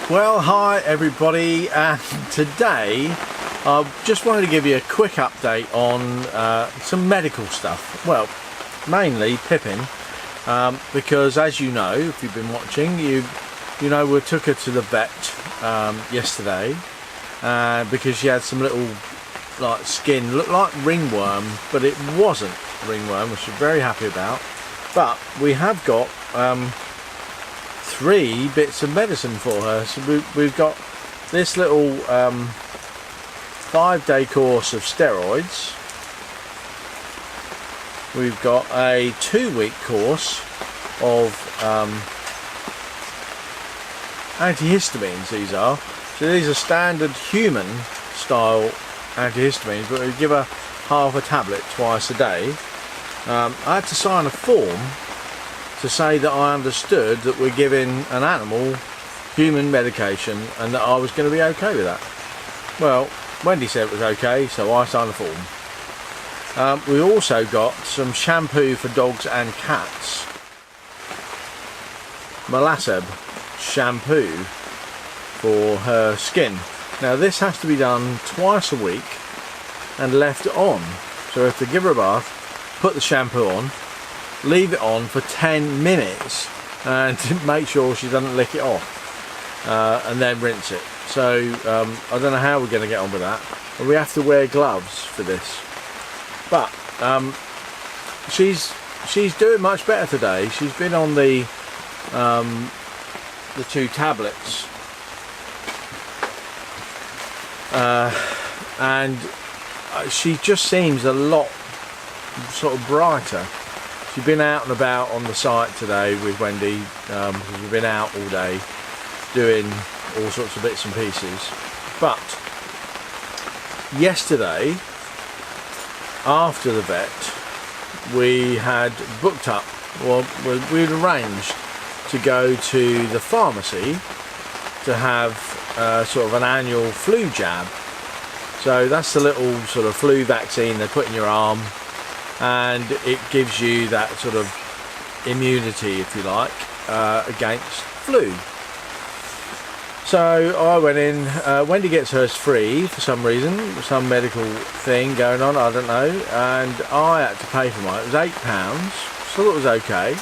Well, hi everybody, and today I just wanted to give you a quick update on some medical stuff. Well, mainly Pippin, because as you know, if you've been watching, you know we took her to the vet yesterday because she had some little skin, looked like ringworm, but it wasn't ringworm, which we're very happy about. But we have got 3 bits of medicine for her. So we've got this little 5-day course of steroids. We've got a 2-week course of antihistamines. These are standard human style antihistamines, but we give her half a tablet twice a day. I had to sign a form to say that I understood that we're giving an animal human medication and that I was going to be okay with that. Well, Wendy said it was okay, so I signed the form. We also got some shampoo for dogs and cats. Molaseb shampoo for her skin. Now this has to be done twice a week and left on. So we have to give her a bath, put the shampoo on, leave it on for 10 minutes and make sure she doesn't lick it off, and then rinse it. So I don't know how we're going to get on with that, and we have to wear gloves for this, but she's doing much better today. She's been on the 2 tablets, and she just seems a lot sort of brighter. She's been out and about on the site today with Wendy, because we've been out all day doing all sorts of bits and pieces. But yesterday, after the vet, we had booked up, well, we'd arranged to go to the pharmacy to have sort of an annual flu jab. So that's the little sort of flu vaccine they put in your arm, and it gives you that sort of immunity, if you like, against flu. So I went in. Wendy gets hers free for some reason, some medical thing going on, I don't know, and I had to pay for mine. It was £8, so it was okay.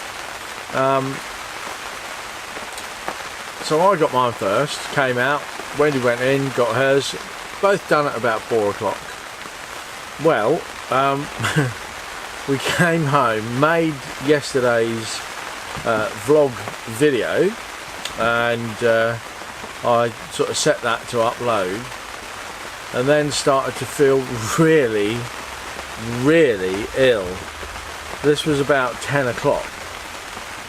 So I got mine first, came out, Wendy went in, got hers, both done at about 4 o'clock. Well, we came home, made yesterday's vlog video, and I sort of set that to upload, and then started to feel really ill. This was about 10 o'clock,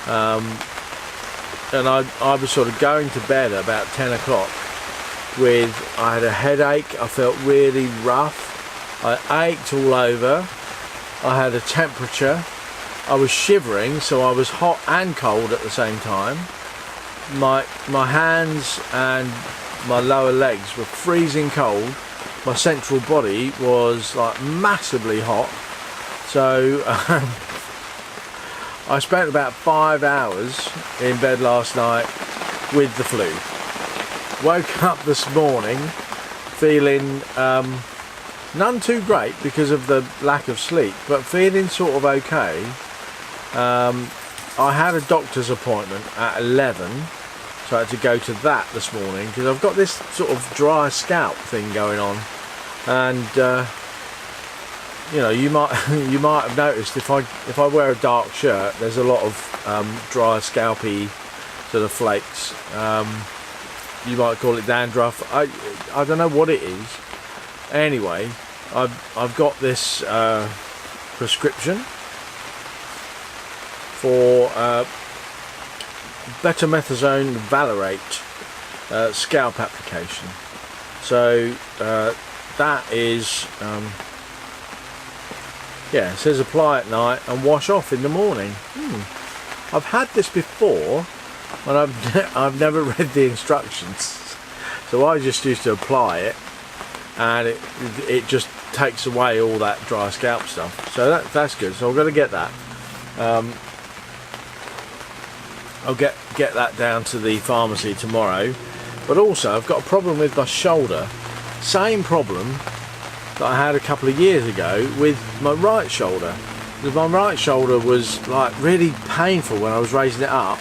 and I was sort of going to bed at about 10 o'clock with, I had a headache, I felt really rough, I ached all over, I had a temperature, I was shivering, so I was hot and cold at the same time. My hands and my lower legs were freezing cold. My central body was like massively hot. So I spent about 5 hours in bed last night with the flu. Woke up this morning feeling none too great because of the lack of sleep, but feeling sort of okay. I had a doctor's appointment at 11, so I had to go to that this morning because I've got this sort of dry scalp thing going on, and you know, you might have noticed if I wear a dark shirt, there's a lot of dry scalpy sort of flakes. You might call it dandruff. I don't know what it is. Anyway, I've got this prescription for betamethasone valerate scalp application. So that is yeah, it says apply at night and wash off in the morning. I've had this before, and I've never read the instructions, so I just used to apply it, and it just takes away all that dry scalp stuff. So that's good. So I'm going to get that. I'll get that down to the pharmacy tomorrow, but also I've got a problem with my shoulder. Same problem that I had a couple of years ago with my right shoulder. Because my right shoulder was like really painful when I was raising it up.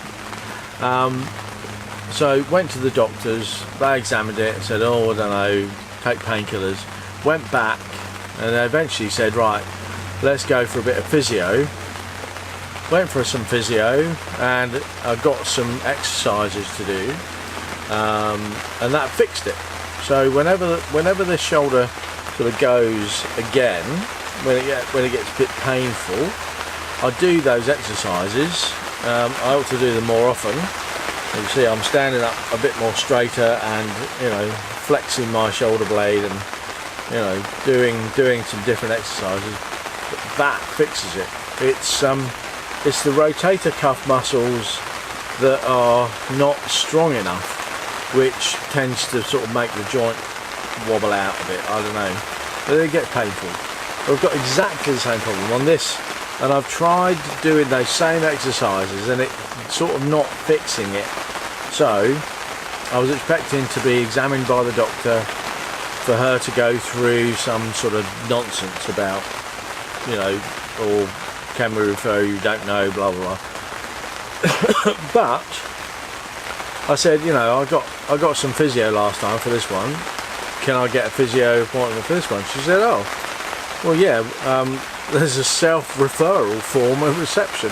So went to the doctors, they examined it and said, oh, I don't know, take painkillers. Went back and they eventually said, right, let's go for a bit of physio. Went for some physio and I got some exercises to do, and that fixed it. So whenever the shoulder sort of goes again, when it gets a bit painful, I do those exercises. I ought to do them more often. You can see I'm standing up a bit more straighter and, you know, flexing my shoulder blade and, you know, doing some different exercises. But that fixes it. It's the rotator cuff muscles that are not strong enough, which tends to sort of make the joint wobble out a bit. I don't know, but they get painful. I've got exactly the same problem on this, and I've tried doing those same exercises and it's sort of not fixing it. So I was expecting to be examined by the doctor for her to go through some sort of nonsense about, you know, or can we refer you, don't know, blah blah blah. But I said, you know, I got some physio last time for this one. Can I get a physio appointment for this one? She said, oh, well, yeah. There's a self-referral form of reception.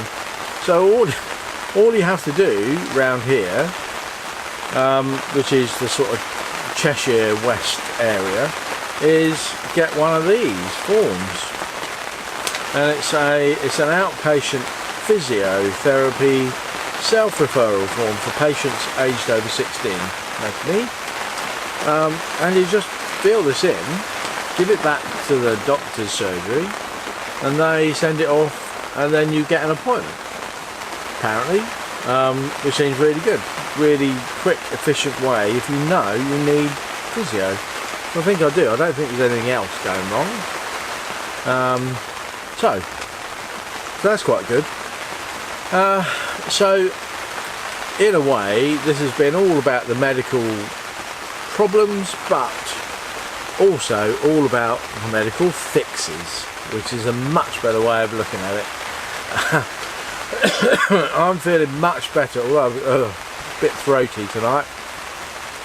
So all you have to do round here, which is the sort of Cheshire West area, is get one of these forms. And it's an outpatient physiotherapy self-referral form for patients aged over 16, like me. And you just fill this in, give it back to the doctor's surgery, and they send it off, and then you get an appointment. Apparently, which seems really good, really quick, efficient way if you know you need physio. I think I do. I don't think there's anything else going wrong. So that's quite good. So in a way, this has been all about the medical problems, but also all about medical fixes, which is a much better way of looking at it. I'm feeling much better, although I'm a bit throaty tonight.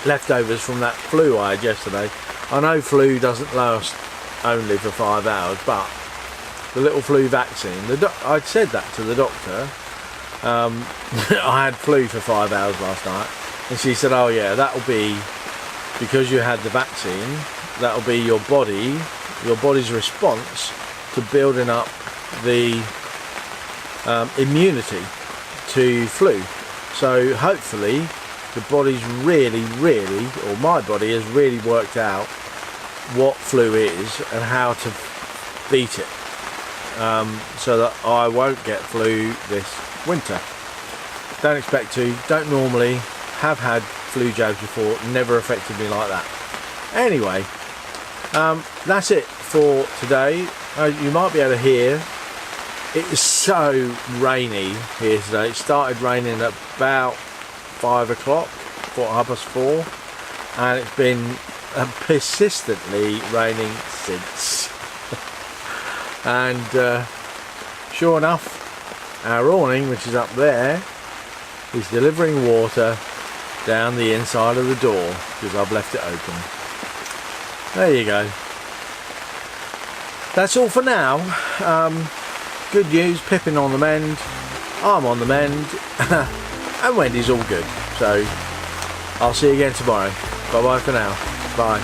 Leftovers from that flu I had yesterday. I know flu doesn't last only for 5 hours, but the little flu vaccine, I'd said that to the doctor. I had flu for 5 hours last night, and she said, oh yeah, that'll be because you had the vaccine, that'll be your body's response to building up the immunity to flu. So hopefully the body's really, or my body has really worked out what flu is and how to beat it, so that I won't get flu this winter. Don't expect to, don't normally, have had flu jabs before, never affected me like that. Anyway, that's it for today. You might be able to hear, it is so rainy here today. It started raining at about 5 o'clock, 4:30, and it's been persistently raining since. And sure enough, our awning, which is up there, is delivering water down the inside of the door because I've left it open. There you go. That's all for now. Good news, Pippin on the mend, I'm on the mend, and Wendy's all good. So I'll see you again tomorrow. Bye bye for now. Bye.